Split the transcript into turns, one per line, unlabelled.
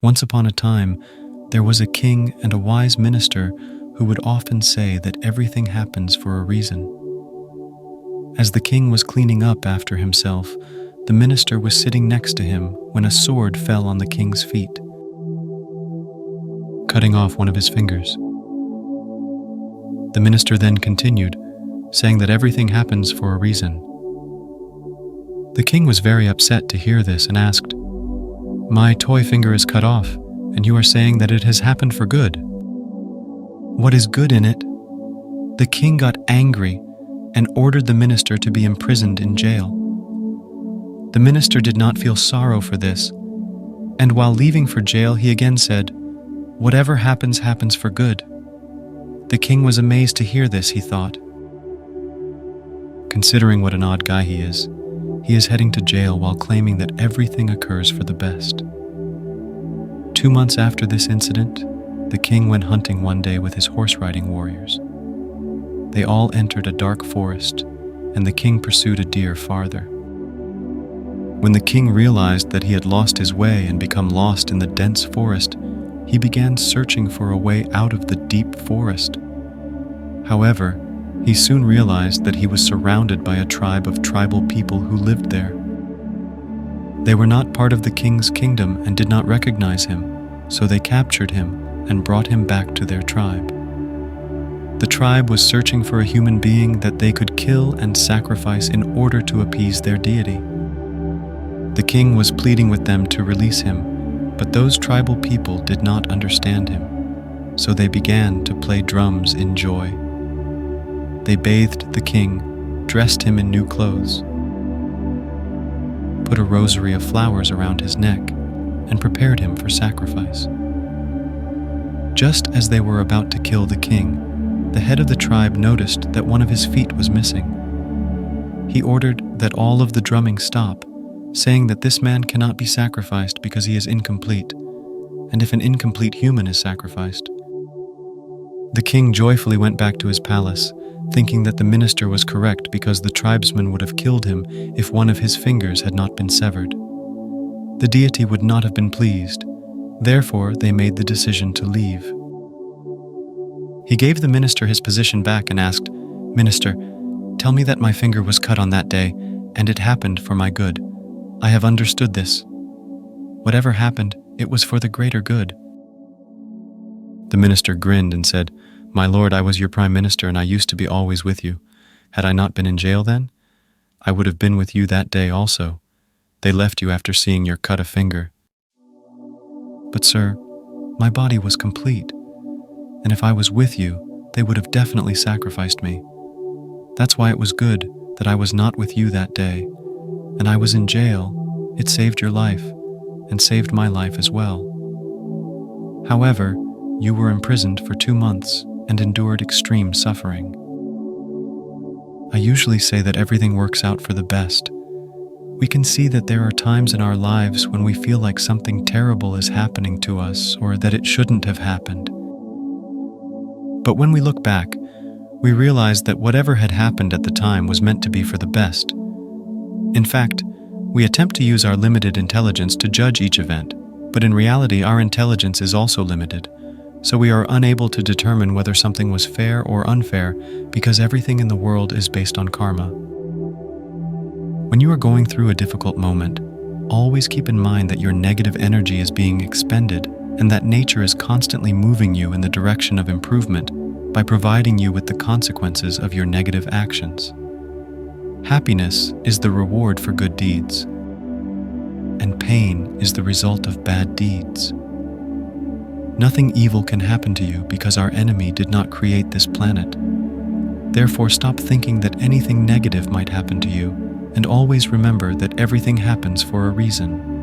Once upon a time, there was a king and a wise minister who would often say that everything happens for a reason. As the king was cleaning up after himself, the minister was sitting next to him when a sword fell on the king's feet, cutting off one of his fingers. The minister then continued, saying that everything happens for a reason. The king was very upset to hear this and asked, "My toy finger is cut off, and you are saying that it has happened for good. What is good in it?" The king got angry and ordered the minister to be imprisoned in jail. The minister did not feel sorrow for this, and while leaving for jail, he again said, "Whatever happens, happens for good." The king was amazed to hear this, he thought. Considering what an odd guy he is heading to jail while claiming that everything occurs for the best. 2 months after this incident, the king went hunting one day with his horse-riding warriors. They all entered a dark forest, and the king pursued a deer farther. When the king realized that he had lost his way and become lost in the dense forest, he began searching for a way out of the deep forest. However, he soon realized that he was surrounded by a tribe of tribal people who lived there. They were not part of the king's kingdom and did not recognize him, so they captured him and brought him back to their tribe. The tribe was searching for a human being that they could kill and sacrifice in order to appease their deity. The king was pleading with them to release him, but those tribal people did not understand him, so they began to play drums in joy. They bathed the king, dressed him in new clothes, put a rosary of flowers around his neck, and prepared him for sacrifice. Just as they were about to kill the king, the head of the tribe noticed that one of his feet was missing. He ordered that all of the drumming stop, saying that this man cannot be sacrificed because he is incomplete, and if an incomplete human is sacrificed. The king joyfully went back to his palace, thinking that the minister was correct because the tribesman would have killed him if one of his fingers had not been severed. The deity would not have been pleased, therefore they made the decision to leave. He gave the minister his position back and asked, "Minister, tell me that my finger was cut on that day, and it happened for my good. I have understood this. Whatever happened, it was for the greater good." The minister grinned and said, "My lord, I was your prime minister and I used to be always with you. Had I not been in jail then? I would have been with you that day also. They left you after seeing your cut a finger." "But sir, my body was complete, and if I was with you, they would have definitely sacrificed me. That's why it was good that I was not with you that day, and I was in jail. It saved your life, and saved my life as well. However, you were imprisoned for 2 months and endured extreme suffering. I usually say that everything works out for the best. We can see that there are times in our lives when we feel like something terrible is happening to us or that it shouldn't have happened. But when we look back, we realize that whatever had happened at the time was meant to be for the best. In fact, we attempt to use our limited intelligence to judge each event, but in reality our intelligence is also limited, so we are unable to determine whether something was fair or unfair because everything in the world is based on karma. When you are going through a difficult moment, always keep in mind that your negative energy is being expended and that nature is constantly moving you in the direction of improvement by providing you with the consequences of your negative actions. Happiness is the reward for good deeds, and pain is the result of bad deeds. Nothing evil can happen to you because our enemy did not create this planet. Therefore, stop thinking that anything negative might happen to you, and always remember that everything happens for a reason.